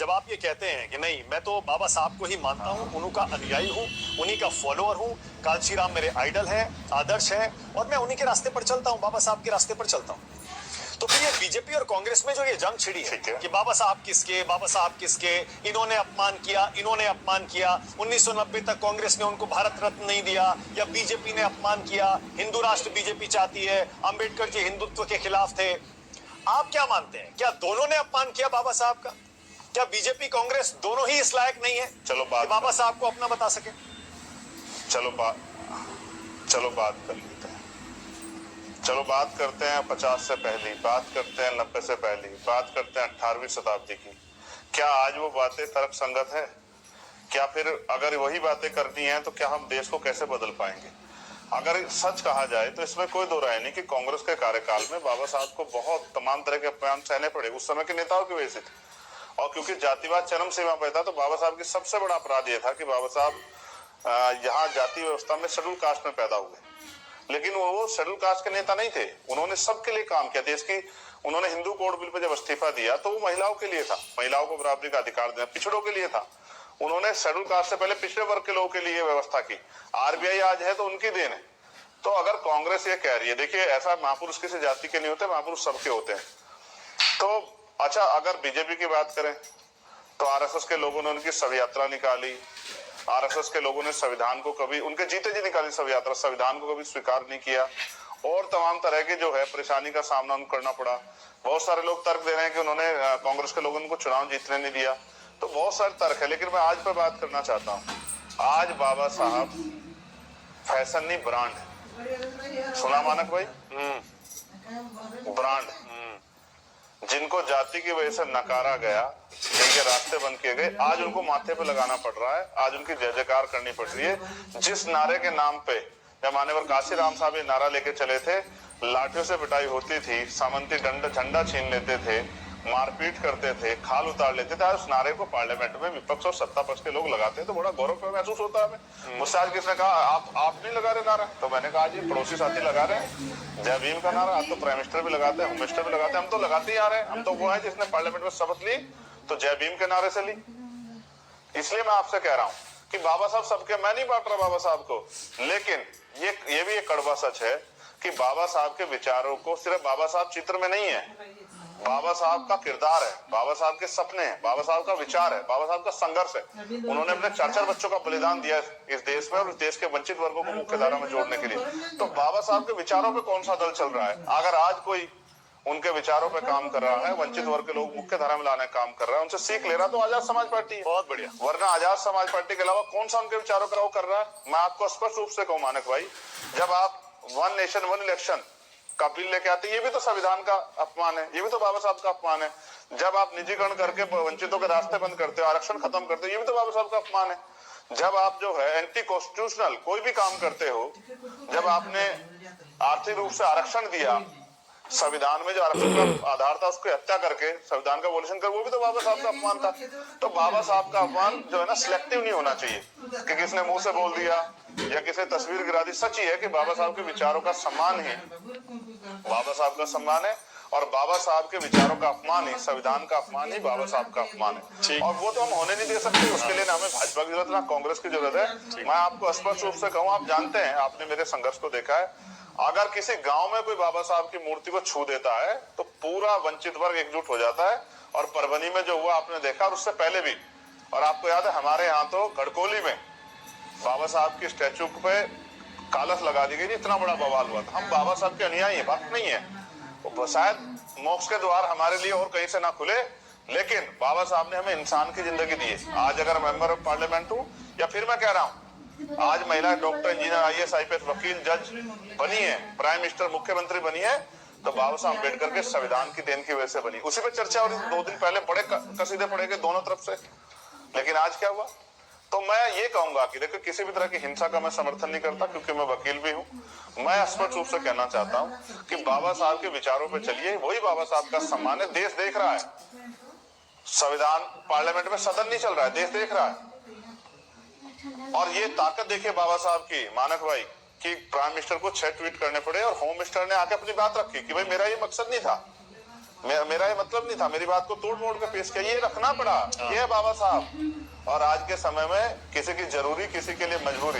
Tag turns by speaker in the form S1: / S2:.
S1: जब आप ये कहते हैं कि नहीं मैं तो बाबा साहब को ही मानता हूँ, उनका अनुयायी हूँ, उन्हीं का फॉलोअर हूँ, कांची राम मेरे आइडल है, आदर्श है और मैं उन्हीं के रास्ते पर चलता हूँ, बाबा साहब के रास्ते पर चलता हूँ, तो फिर ये बीजेपी और कांग्रेस में जो ये जंग छिड़ी है कि बाबा साहब किसके, इन्होंने अपमान किया, 1990 तक कांग्रेस ने उनको भारत रत्न नहीं दिया या बीजेपी ने अपमान किया, हिंदू राष्ट्र बीजेपी चाहती है, अंबेडकर जी हिंदुत्व के खिलाफ थे। आप क्या मानते हैं, क्या दोनों ने अपमान किया बाबा साहब का? क्या बीजेपी कांग्रेस दोनों ही इस लायक नहीं है
S2: चलो
S1: बाबा साहब को अपना बता सके?
S2: चलो बात कर लेते हैं। चलो बात करते हैं 50 से पहली, बात करते हैं 90 से पहली, बात करते हैं 18वीं शताब्दी की। क्या आज वो बातें तर्क संगत है? क्या फिर अगर वही बातें करनी है तो क्या हम देश को कैसे बदल पाएंगे? अगर सच कहा जाए तो इसमें कोई दो राय नहीं कि कांग्रेस के कार्यकाल में बाबा साहब को बहुत तमाम तरह के अपमान सहने पड़े, उस समय के नेताओं की वजह से थे। और क्योंकि जातिवाद चरम सीमा पर था तो बाबा साहब की सबसे बड़ा अपराध यह था कि बाबा साहब यहाँ जाति व्यवस्था में शेड्यूल कास्ट में पैदा हुए, लेकिन वो शेड्यूल कास्ट के नेता नहीं थे। उन्होंने सबके लिए काम किया। देश की उन्होंने हिंदू कोड बिल पर जब इस्तीफा दिया तो वो महिलाओं के लिए था, महिलाओं को बराबरी का अधिकार देना, पिछड़ों के लिए था। उन्होंने शेड्यूल कास्ट से पहले पिछड़े वर्ग के लोगों के लिए व्यवस्था की। आरबीआई आज है तो उनकी देन है। तो अगर कांग्रेस ये कह रही है, देखिए ऐसा महापुरुष किसी जाति के नहीं होते, महापुरुष सबके होते हैं। तो अच्छा, अगर बीजेपी की बात करें तो आरएसएस के लोगों ने उनकी शव यात्रा निकाली, आरएसएस के लोगों ने संविधान को कभी उनके जीते जी निकाली शव यात्रा, संविधान को कभी स्वीकार नहीं किया और तमाम तरह की जो है परेशानी का सामना उनको करना पड़ा। बहुत सारे लोग तर्क दे रहे हैं कि उन्होंने कांग्रेस के लोगों ने उनको चुनाव जीतने नहीं दिया, तो बहुत सारे तर्क है। लेकिन मैं आज पर बात करना चाहता हूँ। आज बाबा साहब फैशन नहीं ब्रांड है। सुना मानक भाई? ब्रांड। जिनको जाति की वजह से नकारा गया, जिनके रास्ते बंद किए गए, आज उनको माथे पे लगाना पड़ रहा है, आज उनकी जय जयकार करनी पड़ रही है। जिस नारे के नाम पे जब मान्यवर कांची राम साहब ये नारा लेके चले थे, लाठियों से पिटाई होती थी, सामंती झंडा छीन लेते थे, मारपीट करते थे, खाल उतार लेते थे, आज उस नारे को पार्लियामेंट में विपक्ष और सत्ता पक्ष के लोग लगाते हैं तो बड़ा गौरव महसूस होता है। मुझसे आज किसने कहा आप नहीं लगा रहे नारा, तो मैंने कहा जी पड़ोसी साथी लगा रहे हैं जय भीम का नारा। आप तो प्राइम मिनिस्टर भी लगाते हैं, होम मिनिस्टर भी लगाते हैं, हम तो लगाते ही आ रहे हैं। हम तो वो है जिसने पार्लियामेंट में शपथ ली तो जय भीम के नारे से ली। इसलिए मैं आपसे कह रहा हूँ कि बाबा साहब सबके, मैं नहीं बांट रहा बाबा साहब को, लेकिन ये भी एक कड़वा सच है कि बाबा साहब के विचारों को सिर्फ बाबा साहब चित्र में नहीं है, बाबा साहब का किरदार है, बाबा साहब के सपने हैं, बाबा साहब का विचार है, बाबा साहब का संघर्ष है। उन्होंने अपने 4-4 बच्चों का बलिदान दिया इस देश में और इस देश के वंचित वर्गों को मुख्य धारा में जोड़ने के लिए। तो बाबा साहब के विचारों पे कौन सा दल चल रहा है? अगर आज कोई उनके विचारों पे काम कर रहा है, वंचित वर्ग के लोग मुख्य धारा में लाने का काम कर रहा है, उनसे सीख ले रहा तो आजाद समाज पार्टी है।
S1: बहुत बढ़िया।
S2: वरना आजाद समाज पार्टी के अलावा कौन सा उनके विचारों का वो कर रहा है? मैं आपको स्पष्ट रूप से कहूं मानक भाई, जब आप 1 नेशन 1 इलेक्शन का बिल लेके आते, ये भी तो संविधान का अपमान है, ये भी तो बाबा साहब का अपमान है। जब आप निजीकरण करके वंचितों के रास्ते बंद करते हो, आरक्षण खत्म करते हो, ये भी तो बाबा साहब का अपमान है। जब आप जो है एंटी कॉन्स्टिट्यूशनल कोई भी काम करते हो, जब आपने आर्थिक रूप से आरक्षण दिया, संविधान में जो आरक्षण का आधार था उसको हत्या करके संविधान का वोल्यूशन कर, वो भी तो बाबा साहब का अपमान था। तो बाबा साहब का अपमान जो है ना सिलेक्टिव नहीं होना चाहिए कि किसने मुंह से बोल दिया या किसी तस्वीर गिरा दी। सच ही है कि बाबा साहब के विचारों का सम्मान ही बाबा साहब का सम्मान है और बाबा साहब के विचारों का अपमान ही, संविधान का अपमान ही बाबा साहब का अपमान है। और वो तो हम होने नहीं दे सकते। उसके लिए ना हमें भाजपा की जरूरत ना कांग्रेस की जरूरत है। मैं आपको स्पष्ट रूप से कहूँ, आप जानते हैं, आपने मेरे संघर्ष को देखा है, अगर किसी गांव में कोई बाबा साहब की मूर्ति को छू देता है तो पूरा वंचित वर्ग एकजुट हो जाता है। और परभनी में जो हुआ आपने देखा, और उससे पहले भी, और आपको याद है हमारे यहाँ तो गढ़कोली में बाबा साहब की स्टैचू पे कालस लगा दी गई थी, इतना बड़ा बवाल हुआ था। हम बाबा साहब के अनुयायी हैं, बात नहीं है, वो शायद मोक्ष के द्वार हमारे लिए और कहीं से ना खुले, लेकिन बाबा साहब ने हमें इंसान की जिंदगी दी है। आज अगर मेंबर ऑफ पार्लियामेंट हूँ, या फिर मैं कह रहा हूँ आज महिला डॉक्टर, इंजीनियर, IAS, IPS, वकील, जज बनी है, प्राइम मिनिस्टर, मुख्यमंत्री बनी है, तो बाबा साहब अम्बेडकर के संविधान की देन की वजह से बनी। उसी पे चर्चा हो रही थी 2 दिन पहले, बड़े कसीदे पड़े गए दोनों तरफ से। लेकिन आज क्या हुआ? तो मैं ये कहूंगा कि देखो, किसी भी तरह की हिंसा का मैं समर्थन नहीं करता, क्योंकि मैं वकील भी हूँ। मैं स्पष्ट रूप से कहना चाहता हूँ कि बाबा साहब के विचारों पे चलिए, वही बाबा साहब का सम्मान है। देश देख रहा है, संविधान पार्लियामेंट में सदन नहीं चल रहा है, देश देख रहा है। और ये ताकत देखिए बाबा साहब की, मानक भाई, कि प्राइम मिनिस्टर को 6 ट्वीट करने पड़े और होम मिनिस्टर ने आके अपनी बात रखी कि भाई मेरा ये मकसद नहीं था, मेरा ये मतलब नहीं था, मेरी बात को तोड़ मोड़ के पेश किया, ये रखना पड़ा, ये है बाबा साहब। और आज के समय में किसी की जरूरी, किसी के लिए मजबूरी।